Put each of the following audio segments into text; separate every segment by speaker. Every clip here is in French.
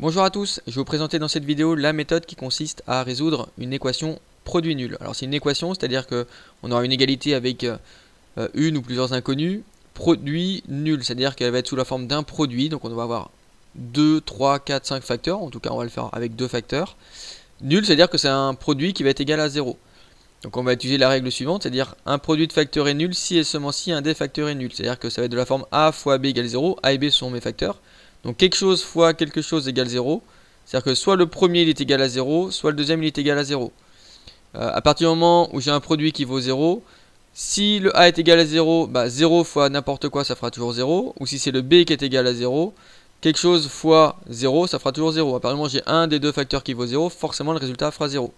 Speaker 1: Bonjour à tous, je vais vous présenter dans cette vidéo la méthode qui consiste à résoudre une équation produit nul. Alors c'est une équation, c'est-à-dire qu'on aura une égalité avec une ou plusieurs inconnus, produit nul, c'est-à-dire qu'elle va être sous la forme d'un produit, donc on va avoir 2, 3, 4, 5 facteurs, en tout cas on va le faire avec 2 facteurs. Nul, c'est-à-dire que c'est un produit qui va être égal à 0. Donc on va utiliser la règle suivante, c'est-à-dire un produit de facteurs est nul si et seulement si un des facteurs est nul. C'est-à-dire que ça va être de la forme a fois b égale 0, a et b sont mes facteurs. Donc quelque chose fois quelque chose égale 0. C'est-à-dire que soit le premier il est égal à 0, soit le deuxième il est égal à 0. À partir du moment où j'ai un produit qui vaut 0, si le a est égal à 0, 0 fois n'importe quoi ça fera toujours 0. Ou si c'est le b qui est égal à 0, quelque chose fois 0 ça fera toujours 0. À partir du moment où j'ai un des deux facteurs qui vaut 0, forcément le résultat fera 0.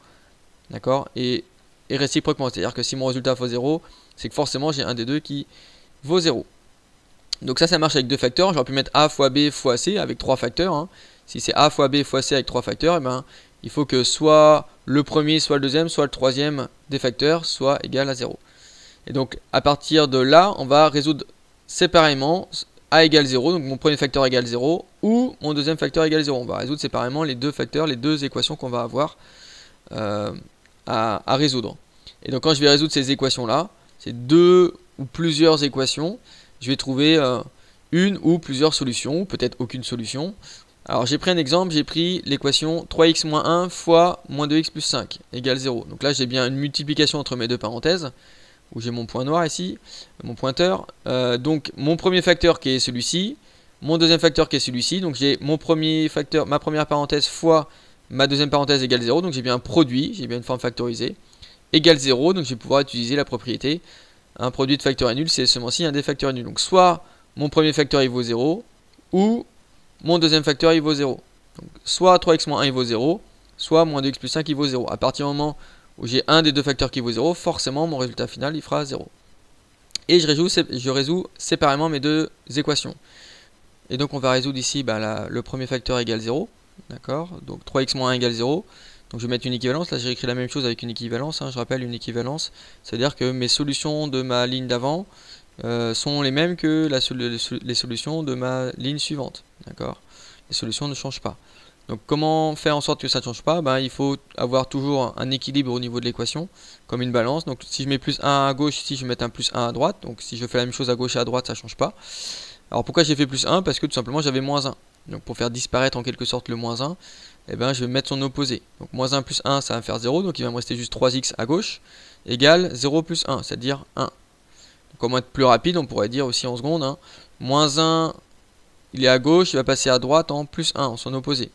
Speaker 1: D'accord ? Et réciproquement, c'est-à-dire que si mon résultat vaut 0, c'est que forcément j'ai un des deux qui vaut 0. Donc ça marche avec deux facteurs. J'aurais pu mettre a fois b fois c avec trois facteurs. Si c'est a fois b fois c avec trois facteurs, il faut que soit le premier, soit le deuxième, soit le troisième des facteurs soit égal à 0. Et donc à partir de là, on va résoudre séparément a égale 0, donc mon premier facteur égale 0, ou mon deuxième facteur égale 0. On va résoudre séparément les deux facteurs, les deux équations qu'on va avoir à résoudre. Et donc quand je vais résoudre ces équations-là, ces deux ou plusieurs équations, je vais trouver une ou plusieurs solutions, ou peut-être aucune solution. Alors j'ai pris un exemple, j'ai pris l'équation 3x moins 1 fois moins 2x plus 5 égale 0. Donc là j'ai bien une multiplication entre mes deux parenthèses, où j'ai mon point noir ici, mon pointeur. Donc mon premier facteur qui est celui-ci, mon deuxième facteur qui est celui-ci. Donc j'ai mon premier facteur, ma première parenthèse fois ma deuxième parenthèse égale 0. Donc j'ai bien un produit, j'ai bien une forme factorisée, égale 0. Donc je vais pouvoir utiliser la propriété un produit de facteur est nul, c'est seulement si un des facteurs est nul. Donc soit mon premier facteur il vaut 0, ou mon deuxième facteur il vaut 0. Donc soit 3x moins 1 il vaut 0, soit moins 2x plus 5 il vaut 0. À partir du moment où j'ai un des deux facteurs qui vaut 0, forcément mon résultat final il fera 0. Et je résous séparément mes deux équations. Et donc on va résoudre ici le premier facteur égale 0. D'accord. Donc 3x moins 1 égale 0. Donc je vais mettre une équivalence, là j'ai écrit la même chose avec une équivalence, je rappelle une équivalence, c'est-à-dire que mes solutions de ma ligne d'avant sont les mêmes que les solutions de ma ligne suivante, d'accord. Les solutions ne changent pas. Donc comment faire en sorte que ça ne change pas? Il faut avoir toujours un équilibre au niveau de l'équation, comme une balance. Donc si je mets plus 1 à gauche, ici je vais mettre un plus 1 à droite, donc si je fais la même chose à gauche et à droite, ça ne change pas. Alors pourquoi j'ai fait plus 1? Parce que tout simplement j'avais moins 1. Donc pour faire disparaître en quelque sorte le moins 1, je vais mettre son opposé. Donc moins 1 plus 1 ça va me faire 0, donc il va me rester juste 3x à gauche, égale 0 plus 1, c'est-à-dire 1. Donc comment être plus rapide, on pourrait dire aussi en secondes, moins 1 il est à gauche, il va passer à droite en plus 1, en son opposé.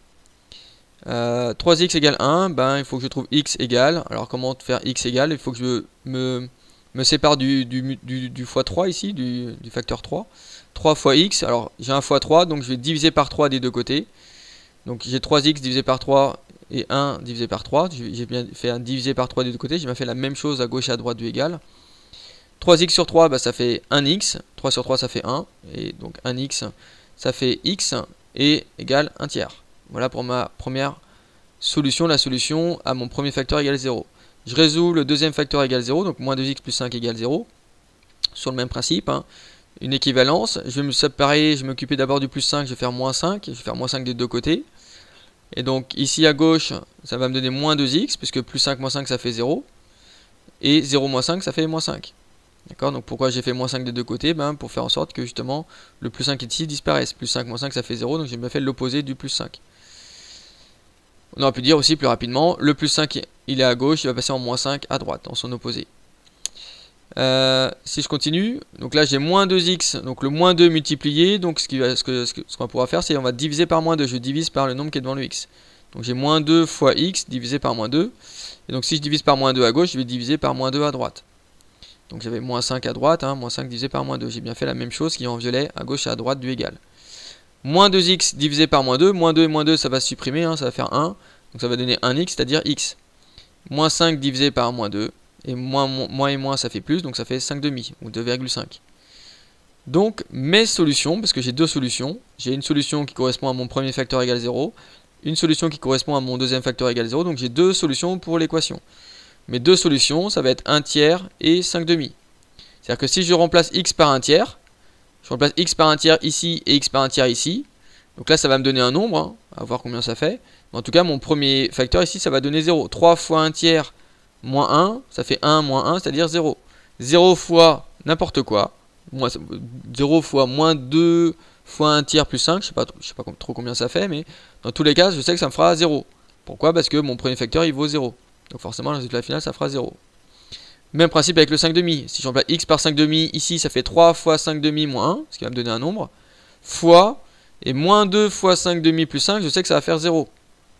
Speaker 1: 3x égale 1, il faut que je trouve x égale. Alors comment faire x égale? Il faut que je me sépare du x3 ici, du facteur 3. 3 fois x, alors j'ai 1 fois 3, donc je vais diviser par 3 des deux côtés. Donc j'ai 3x divisé par 3 et 1 divisé par 3. J'ai bien fait un divisé par 3 des deux côtés. J'ai bien fait la même chose à gauche et à droite du égal. 3x sur 3, ça fait 1x. 3 sur 3, ça fait 1. Et donc 1x, ça fait x et égale 1 tiers. Voilà pour ma première solution, la solution à mon premier facteur égale 0. Je résous le deuxième facteur égale 0, donc moins 2x plus 5 égale 0. Sur le même principe, une équivalence. Je vais me séparer, je vais m'occuper d'abord du plus 5, je vais faire moins 5. Je vais faire moins 5 des deux côtés. Et donc ici à gauche, ça va me donner moins 2x, puisque plus 5 moins 5 ça fait 0. Et 0 moins 5 ça fait moins 5. D'accord. Donc pourquoi j'ai fait moins 5 des deux côtés? Pour faire en sorte que justement le plus 5 ici disparaisse. Plus 5 moins 5 ça fait 0, donc j'ai bien fait l'opposé du plus 5. On aurait pu dire aussi plus rapidement, le plus 5 il est à gauche, il va passer en moins 5 à droite, en son opposé. Si je continue, donc là j'ai moins 2x, donc le moins 2 multiplié, donc ce qu'on pourra faire c'est on va diviser par moins 2, je divise par le nombre qui est devant le x. Donc j'ai moins 2 fois x divisé par moins 2, et donc si je divise par moins 2 à gauche, je vais diviser par moins 2 à droite. Donc j'avais moins 5 à droite, moins 5 divisé par moins 2, j'ai bien fait la même chose qui est en violet à gauche et à droite du égal. Moins 2x divisé par moins 2 et moins 2 ça va se supprimer, ça va faire 1, donc ça va donner 1x, c'est-à-dire x. Moins 5 divisé par moins 2, et moins et moins ça fait plus, donc ça fait 5 demi, ou 2,5. Donc mes solutions, parce que j'ai deux solutions, j'ai une solution qui correspond à mon premier facteur égale 0, une solution qui correspond à mon deuxième facteur égale 0, donc j'ai deux solutions pour l'équation. Mes deux solutions, ça va être 1 tiers et 5 demi. C'est-à-dire que si je remplace x par 1 tiers, je remplace x par 1 tiers ici et x par 1 tiers ici, Donc là, ça va me donner un nombre, hein, à voir combien ça fait. Mais en tout cas, mon premier facteur ici, ça va donner 0. 3 fois 1 tiers moins 1, ça fait 1 moins 1, c'est-à-dire 0. 0 fois n'importe quoi. 0 fois moins 2 fois 1 tiers plus 5, je sais pas trop combien ça fait, mais dans tous les cas, je sais que ça me fera 0. Pourquoi? Parce que mon premier facteur, il vaut 0. Donc forcément, le résultat final, ça fera 0. Même principe avec le 5 demi. Si j'emploie x par 5 demi, ici, ça fait 3 fois 5 demi moins 1, ce qui va me donner un nombre, fois, et moins 2 fois 5 demi plus 5, je sais que ça va faire 0.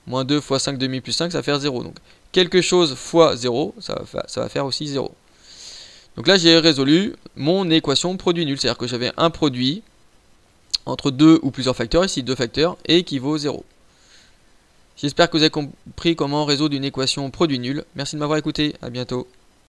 Speaker 1: Moins 2 fois 5 demi plus 5, ça va faire 0. Donc, quelque chose fois 0, ça va faire aussi 0. Donc là, j'ai résolu mon équation produit nul. C'est-à-dire que j'avais un produit entre deux ou plusieurs facteurs, ici 2 facteurs, et qui vaut 0. J'espère que vous avez compris comment résoudre une équation produit nul. Merci de m'avoir écouté, à bientôt.